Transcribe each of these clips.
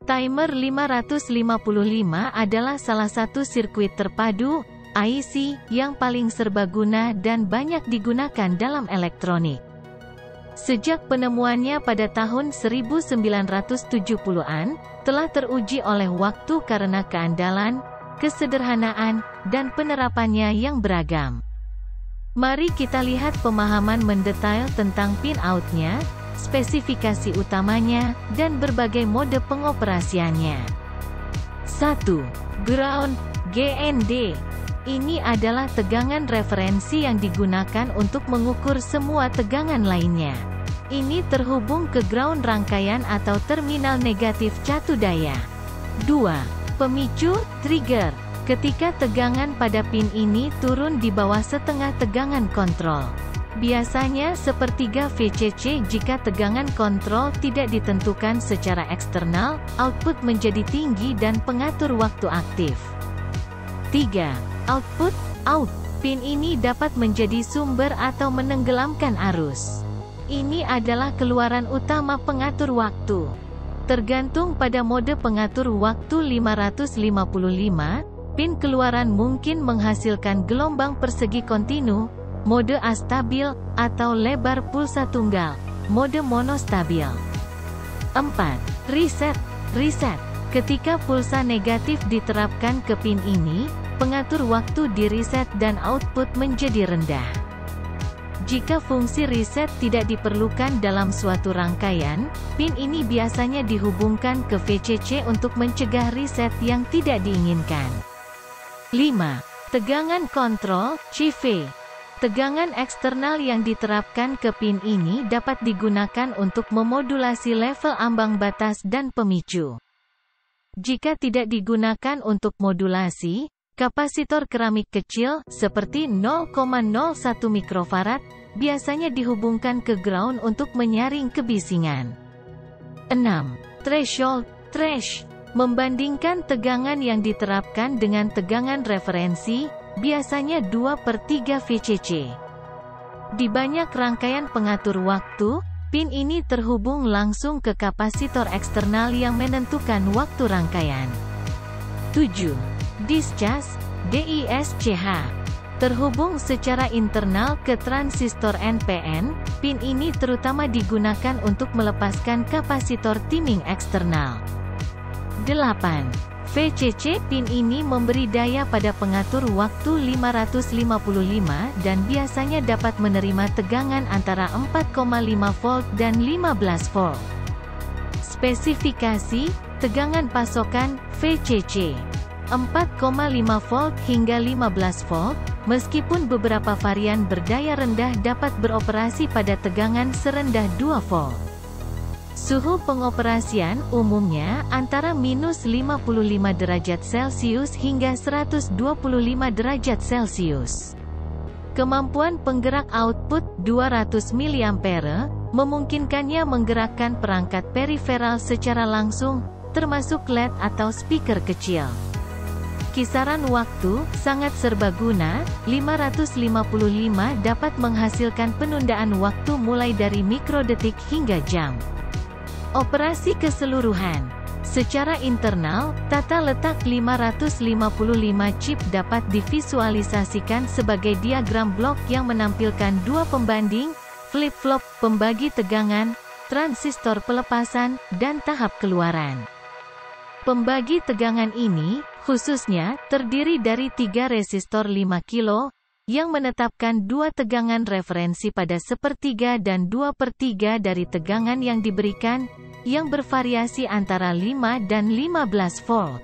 Timer 555 adalah salah satu sirkuit terpadu IC yang paling serbaguna dan banyak digunakan dalam elektronik. Sejak penemuannya pada tahun 1970-an, telah teruji oleh waktu karena keandalan, kesederhanaan, dan penerapannya yang beragam. Mari kita lihat pemahaman mendetail tentang pinout-nya, spesifikasi utamanya, dan berbagai mode pengoperasiannya. 1. Ground, GND. Ini adalah tegangan referensi yang digunakan untuk mengukur semua tegangan lainnya. Ini terhubung ke ground rangkaian atau terminal negatif catu daya. 2. Pemicu, trigger. Ketika tegangan pada pin ini turun di bawah setengah tegangan kontrol. Biasanya sepertiga VCC. Jika tegangan kontrol tidak ditentukan secara eksternal, output menjadi tinggi dan pengatur waktu aktif. 3. Output, out. Pin ini dapat menjadi sumber atau menenggelamkan arus. Ini adalah keluaran utama pengatur waktu. Tergantung pada mode pengatur waktu 555, pin keluaran mungkin menghasilkan gelombang persegi kontinu, mode astabil, atau lebar pulsa tunggal, mode monostabil. 4. Reset. Ketika pulsa negatif diterapkan ke pin ini, pengatur waktu di-reset dan output menjadi rendah. Jika fungsi reset tidak diperlukan dalam suatu rangkaian, pin ini biasanya dihubungkan ke VCC untuk mencegah reset yang tidak diinginkan. 5. Tegangan kontrol, CV. Tegangan eksternal yang diterapkan ke pin ini dapat digunakan untuk memodulasi level ambang batas dan pemicu. Jika tidak digunakan untuk modulasi, kapasitor keramik kecil, seperti 0,01 mikrofarad, biasanya dihubungkan ke ground untuk menyaring kebisingan. 6. Threshold, thresh. Membandingkan tegangan yang diterapkan dengan tegangan referensi, biasanya 2/3 VCC. Di banyak rangkaian pengatur waktu, pin ini terhubung langsung ke kapasitor eksternal yang menentukan waktu rangkaian. 7. Discharge, DISCH. Terhubung secara internal ke transistor NPN, pin ini terutama digunakan untuk melepaskan kapasitor timing eksternal. 8. VCC. Pin ini memberi daya pada pengatur waktu 555 dan biasanya dapat menerima tegangan antara 4,5 volt dan 15 volt. Spesifikasi, tegangan pasokan, VCC 4,5 volt hingga 15 volt, meskipun beberapa varian berdaya rendah dapat beroperasi pada tegangan serendah 2 volt. Suhu pengoperasian umumnya antara -55 derajat Celcius hingga 125 derajat Celcius. Kemampuan penggerak output 200 mA, memungkinkannya menggerakkan perangkat periferal secara langsung, termasuk LED atau speaker kecil. Kisaran waktu sangat serbaguna, 555 dapat menghasilkan penundaan waktu mulai dari mikrodetik hingga jam. Operasi keseluruhan. Secara internal, tata letak 555 chip dapat divisualisasikan sebagai diagram blok yang menampilkan dua pembanding, flip-flop, pembagi tegangan, transistor pelepasan, dan tahap keluaran. Pembagi tegangan ini, khususnya, terdiri dari 3 resistor 5 kilo, yang menetapkan dua tegangan referensi pada sepertiga dan 2/3 dari tegangan yang diberikan, yang bervariasi antara 5 dan 15 volt.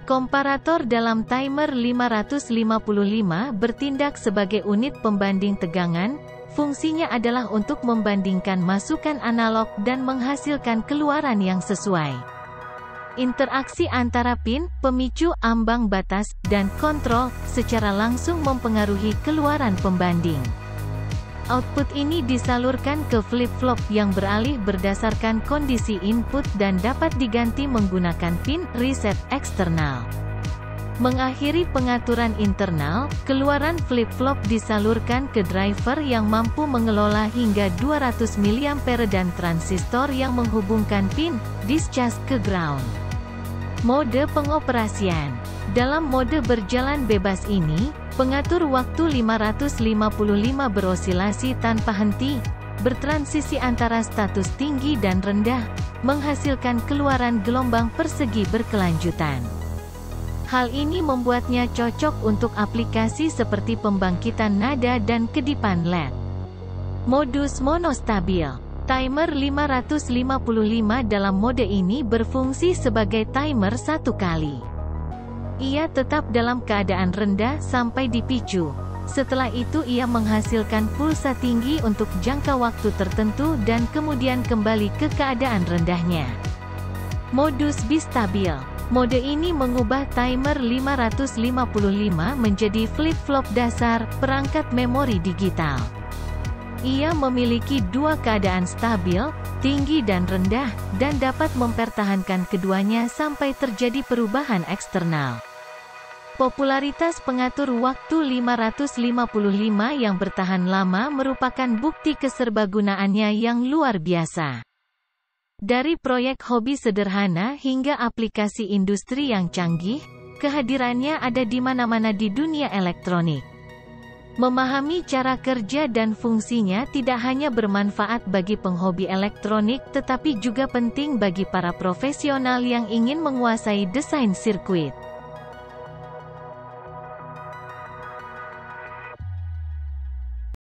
Komparator dalam timer 555 bertindak sebagai unit pembanding tegangan, fungsinya adalah untuk membandingkan masukan analog dan menghasilkan keluaran yang sesuai. Interaksi antara pin, pemicu, ambang batas, dan kontrol, secara langsung mempengaruhi keluaran pembanding. Output ini disalurkan ke flip-flop yang beralih berdasarkan kondisi input dan dapat diganti menggunakan pin reset eksternal. Mengakhiri pengaturan internal, keluaran flip-flop disalurkan ke driver yang mampu mengelola hingga 200 mA dan transistor yang menghubungkan pin discharge ke ground. Mode pengoperasian. Dalam mode berjalan bebas ini, pengatur waktu 555 berosilasi tanpa henti, bertransisi antara status tinggi dan rendah, menghasilkan keluaran gelombang persegi berkelanjutan. Hal ini membuatnya cocok untuk aplikasi seperti pembangkitan nada dan kedipan LED. Modus monostabil. Timer 555 dalam mode ini berfungsi sebagai timer satu kali. Ia tetap dalam keadaan rendah sampai dipicu. Setelah itu ia menghasilkan pulsa tinggi untuk jangka waktu tertentu dan kemudian kembali ke keadaan rendahnya. Modus bistabil. Mode ini mengubah timer 555 menjadi flip-flop dasar, perangkat memori digital. Ia memiliki dua keadaan stabil, tinggi dan rendah, dan dapat mempertahankan keduanya sampai terjadi perubahan eksternal. Popularitas pengatur waktu 555 yang bertahan lama merupakan bukti keserbagunaannya yang luar biasa. Dari proyek hobi sederhana hingga aplikasi industri yang canggih, kehadirannya ada di mana-mana di dunia elektronik. Memahami cara kerja dan fungsinya tidak hanya bermanfaat bagi penghobi elektronik tetapi juga penting bagi para profesional yang ingin menguasai desain sirkuit.